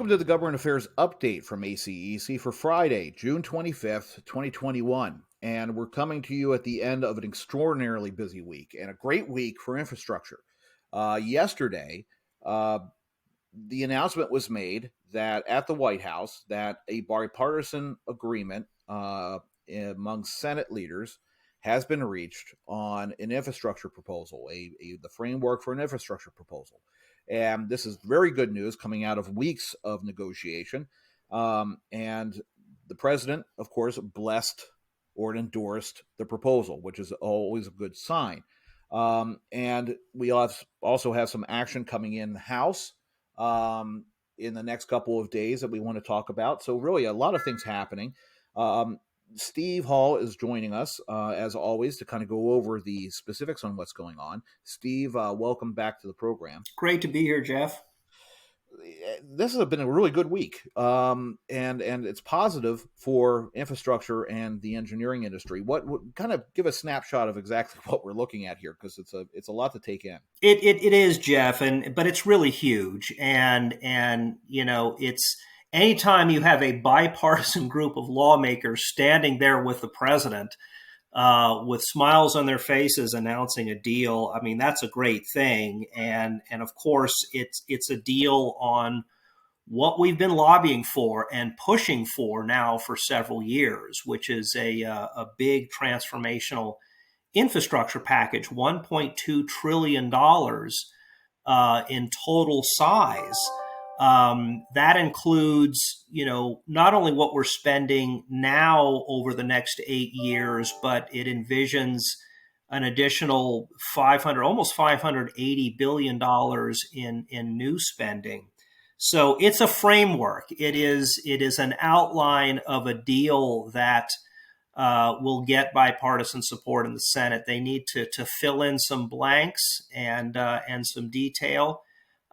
Welcome to the Government Affairs Update from ACEC for Friday, June 25th, 2021. And we're coming to you at the end of an extraordinarily busy week and a great week for infrastructure. Yesterday, the announcement was made that at the White House that a bipartisan agreement among Senate leaders has been reached on an infrastructure proposal, the framework for an infrastructure proposal. And this is very good news coming out of weeks of negotiation. And the president, of course, blessed or endorsed the proposal, which is always a good sign. And we also have some action coming in the House in the next couple of days that we want to talk about. So really a lot of things happening. Steve Hall is joining us, as always, to kind of go over the specifics on what's going on. Steve, welcome back to the program. Great to be here, Jeff. This has been a really good week, and it's positive for infrastructure and the engineering industry. What kind of give a snapshot of exactly what we're looking at here, because it's a lot to take in. It is, Jeff, but it's really huge, and it's. Anytime you have a bipartisan group of lawmakers standing there with the president with smiles on their faces announcing a deal, I mean, that's a great thing. And of course, it's a deal on what we've been lobbying for and pushing for now for several years, which is a big transformational infrastructure package, $1.2 trillion in total size. That includes, not only what we're spending now over the next 8 years, but it envisions an additional almost $580 billion in new spending. So it's a framework. It is an outline of a deal that will get bipartisan support in the Senate. They need to fill in some blanks and some detail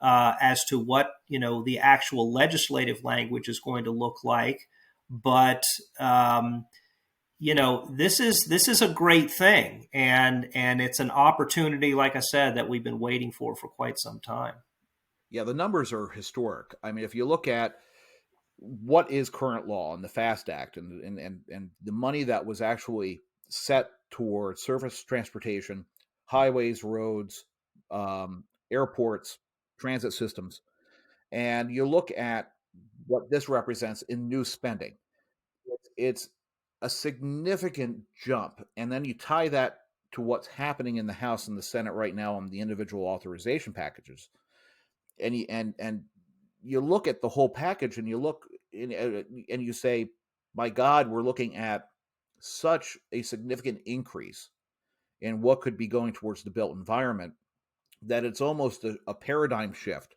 as to what the actual legislative language is going to look like, but this is a great thing, and it's an opportunity, like I said, that we've been waiting for quite some time. Yeah, the numbers are historic. I mean, if you look at what is current law in the FAST Act and the money that was actually set towards surface transportation, highways, roads, airports, transit systems, and you look at what this represents in new spending, it's a significant jump. And then you tie that to what's happening in the House and the Senate right now on the individual authorization packages, and you look at the whole package and you look and you say, my God, we're looking at such a significant increase in what could be going towards the built environment that it's almost a paradigm shift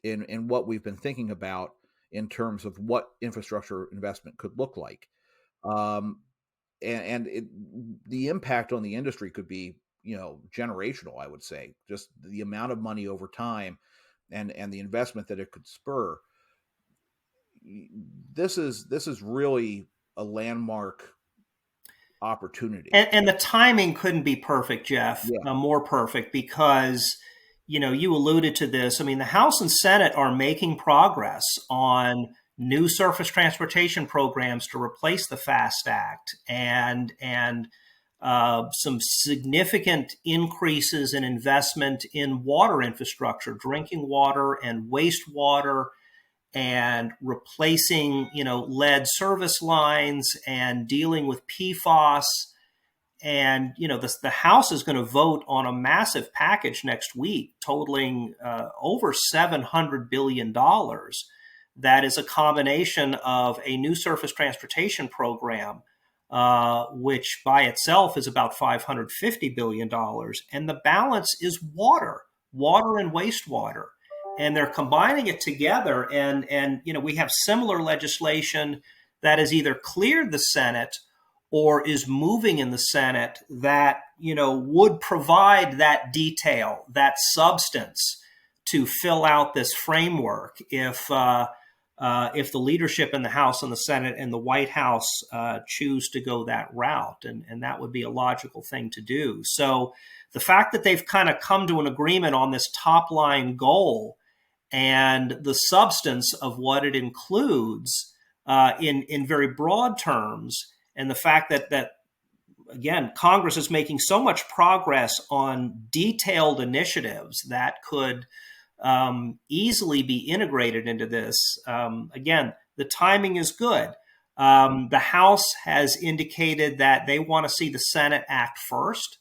in what we've been thinking about in terms of what infrastructure investment could look like. The impact on the industry could be, generational, I would say, just the amount of money over time and the investment that it could spur. This is really a landmark opportunity. And the timing couldn't be perfect, Jeff, more perfect, because, you alluded to this. I mean, the House and Senate are making progress on new surface transportation programs to replace the FAST Act and some significant increases in investment in water infrastructure, drinking water and wastewater, and replacing, lead service lines and dealing with PFAS. And, the House is going to vote on a massive package next week totaling over $700 billion. That is a combination of a new surface transportation program, which by itself is about $550 billion. And the balance is water and wastewater. And they're combining it together. And we have similar legislation that has either cleared the Senate or is moving in the Senate that, would provide that detail, that substance to fill out this framework if the leadership in the House and the Senate and the White House choose to go that route. And that would be a logical thing to do. So the fact that they've kind of come to an agreement on this top line goal and the substance of what it includes in very broad terms, and the fact that again, Congress is making so much progress on detailed initiatives that could easily be integrated into this. Again, the timing is good. The House has indicated that they want to see the Senate act first.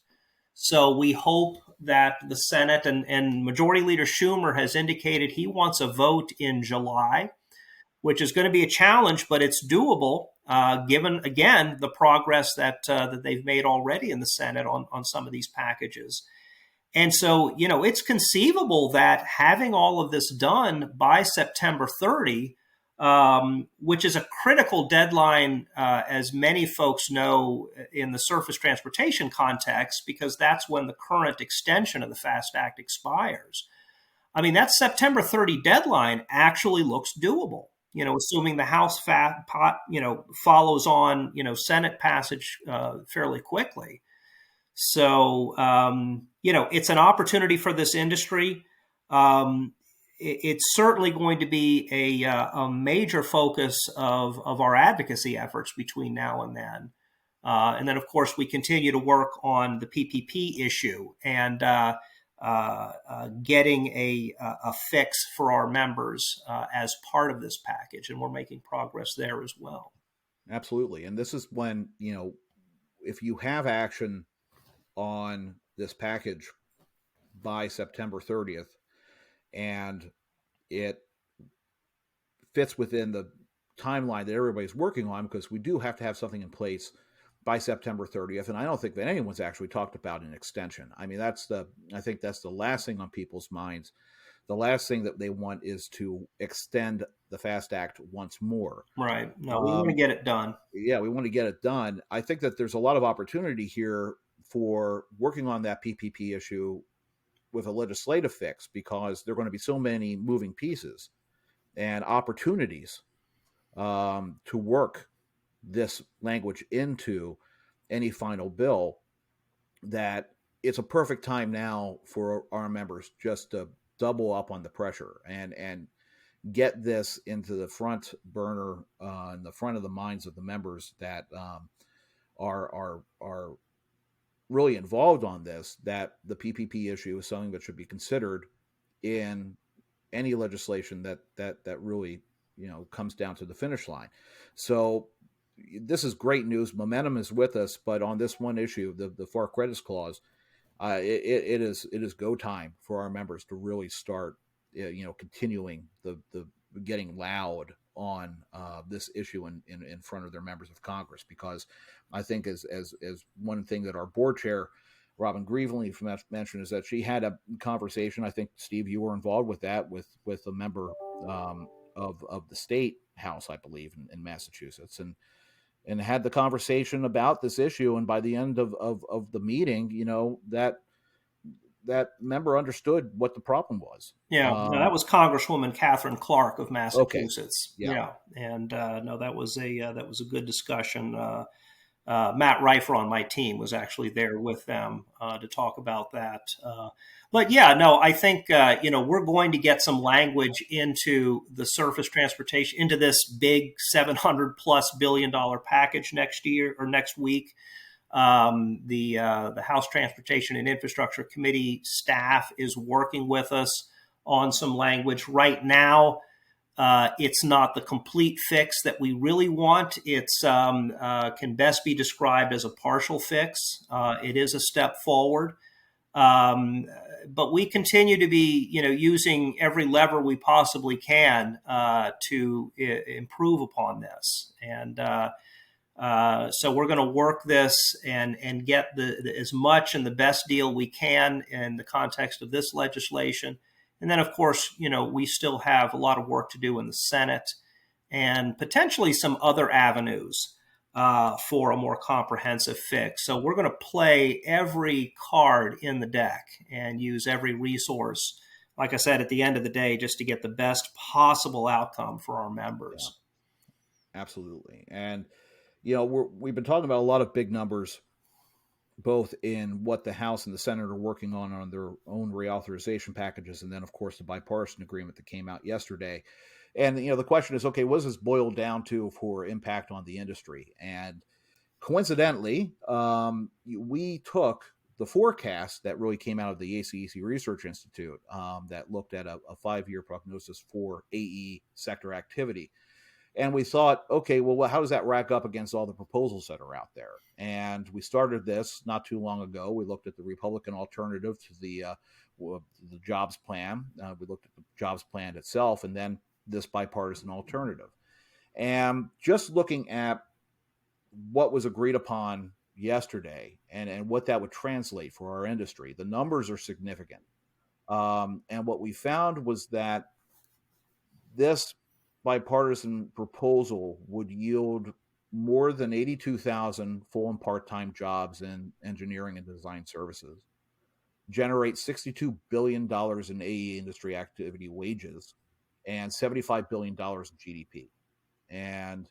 So we hope that the Senate and Majority Leader Schumer has indicated he wants a vote in July, which is going to be a challenge, but it's doable, given, again, the progress that they've made already in the Senate on some of these packages. And so, it's conceivable that having all of this done by September 30, which is a critical deadline, as many folks know, in the surface transportation context, because that's when the current extension of the FAST Act expires. I mean, that September 30 deadline actually looks doable, assuming the House follows on, Senate passage fairly quickly. So, it's an opportunity for this industry. It's certainly going to be a major focus of our advocacy efforts between now and then. And then, of course, we continue to work on the PPP issue and getting a fix for our members as part of this package. And we're making progress there as well. Absolutely. And this is when, if you have action on this package by September 30th, and it fits within the timeline that everybody's working on, because we do have to have something in place by September 30th. And I don't think that anyone's actually talked about an extension. I mean, I think that's the last thing on people's minds. The last thing that they want is to extend the FAST Act once more. Right. No, we want to get it done. Yeah, we want to get it done. I think that there's a lot of opportunity here for working on that PPP issue with a legislative fix, because there are going to be so many moving pieces and opportunities to work this language into any final bill, that it's a perfect time now for our members just to double up on the pressure and get this into the front burner, in the front of the minds of the members that are really involved on this, that the PPP issue is something that should be considered in any legislation that really, comes down to the finish line. So this is great news. Momentum is with us, but on this one issue, the FAR Credits Clause, it is go time for our members to really start, continuing the getting loud on this issue in front of their members of Congress, because I think as one thing that our board chair, Robin Grieveling, mentioned, is that she had a conversation. I think, Steve, you were involved with that with a member of the state house, I believe, in Massachusetts, and had the conversation about this issue. And by the end of the meeting, that member understood what the problem was. Yeah, that was Congresswoman Catherine Clark of Massachusetts. Okay. Yeah. And no, that was a good discussion. Matt Reifer on my team was actually there with them to talk about that. But yeah, no, I think we're going to get some language into the surface transportation, into this big $700+ billion package next year or next week. The House Transportation and Infrastructure Committee staff is working with us on some language right now. It's not the complete fix that we really want. It's can best be described as a partial fix. It is a step forward, but we continue to be, using every lever we possibly can to improve upon this. And so we're going to work this and get as much and the best deal we can in the context of this legislation. And then, of course, we still have a lot of work to do in the Senate and potentially some other avenues for a more comprehensive fix. So we're going to play every card in the deck and use every resource, like I said, at the end of the day, just to get the best possible outcome for our members. Yeah, absolutely. And, we've been talking about a lot of big numbers both in what the House and the Senate are working on their own reauthorization packages, and then, of course, the bipartisan agreement that came out yesterday. And, the question is, okay, what does this boil down to for impact on the industry? And coincidentally, we took the forecast that really came out of the ACEC Research Institute that looked at a 5-year prognosis for AE sector activity. And we thought, okay, well, how does that rack up against all the proposals that are out there? And we started this not too long ago. We looked at the Republican alternative to the jobs plan. We looked at the jobs plan itself, and then this bipartisan alternative. And just looking at what was agreed upon yesterday and what that would translate for our industry, the numbers are significant. And what we found was that this bipartisan proposal would yield more than 82,000 full and part-time jobs in engineering and design services, generate $62 billion in AE industry activity wages, and $75 billion in GDP. And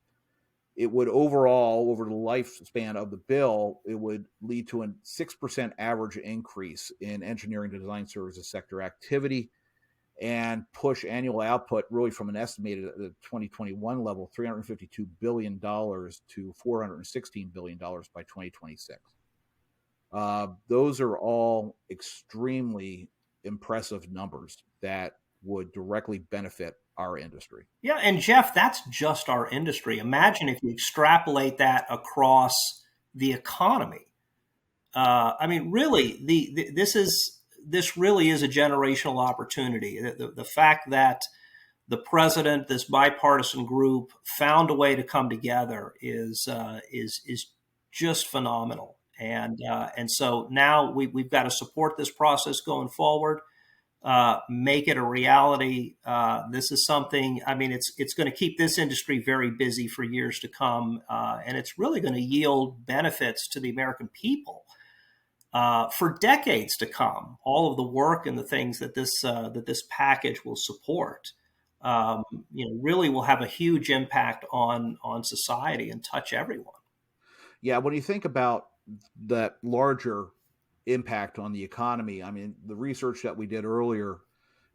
it would overall, over the lifespan of the bill, it would lead to a 6% average increase in engineering and design services sector activity, and push annual output really from an estimated 2021 level, $352 billion to $416 billion by 2026. Those are all extremely impressive numbers that would directly benefit our industry. Yeah, and Jeff, that's just our industry. Imagine if you extrapolate that across the economy. I mean, really, this really is a generational opportunity. The fact that the president, this bipartisan group, found a way to come together is just phenomenal. And so now we've got to support this process going forward, make it a reality. This is something. I mean, it's going to keep this industry very busy for years to come, and it's really going to yield benefits to the American people for decades to come. All of the work and the things that this package will support, really will have a huge impact on society and touch everyone. Yeah, when you think about that larger impact on the economy, I mean, the research that we did earlier,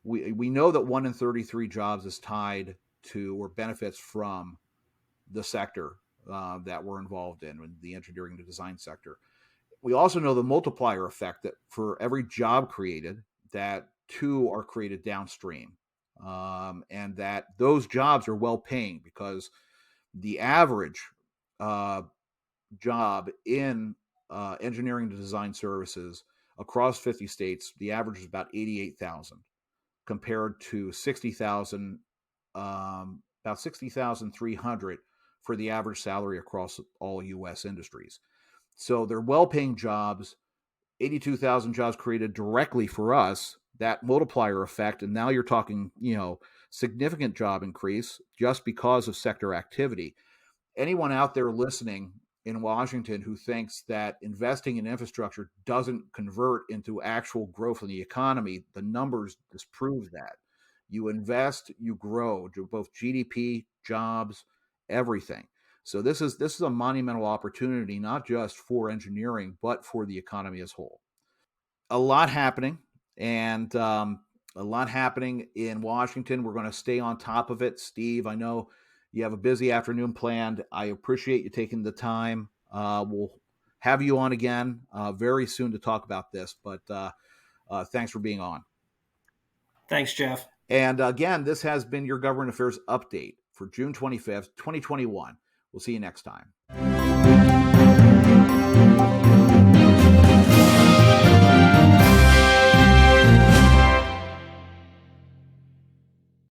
we know that 1 in 33 jobs is tied to or benefits from the sector that we're involved in the engineering and design sector. We also know the multiplier effect that for every job created, that 2 are created downstream, and that those jobs are well paying, because the average job in engineering and design services across 50 states, the average is about 88,000 compared to 60,000, about 60,300 for the average salary across all U.S. industries. So they're well-paying jobs, 82,000 jobs created directly for us, that multiplier effect. And now you're talking, significant job increase just because of sector activity. Anyone out there listening in Washington who thinks that investing in infrastructure doesn't convert into actual growth in the economy, the numbers disprove that. You invest, you grow, both GDP, jobs, everything. So this is a monumental opportunity, not just for engineering, but for the economy as a whole. A lot happening, and a lot happening in Washington. We're going to stay on top of it. Steve, I know you have a busy afternoon planned. I appreciate you taking the time. We'll have you on again very soon to talk about this, but thanks for being on. Thanks, Jeff. And again, this has been your Government Affairs Update for June 25th, 2021. We'll see you next time.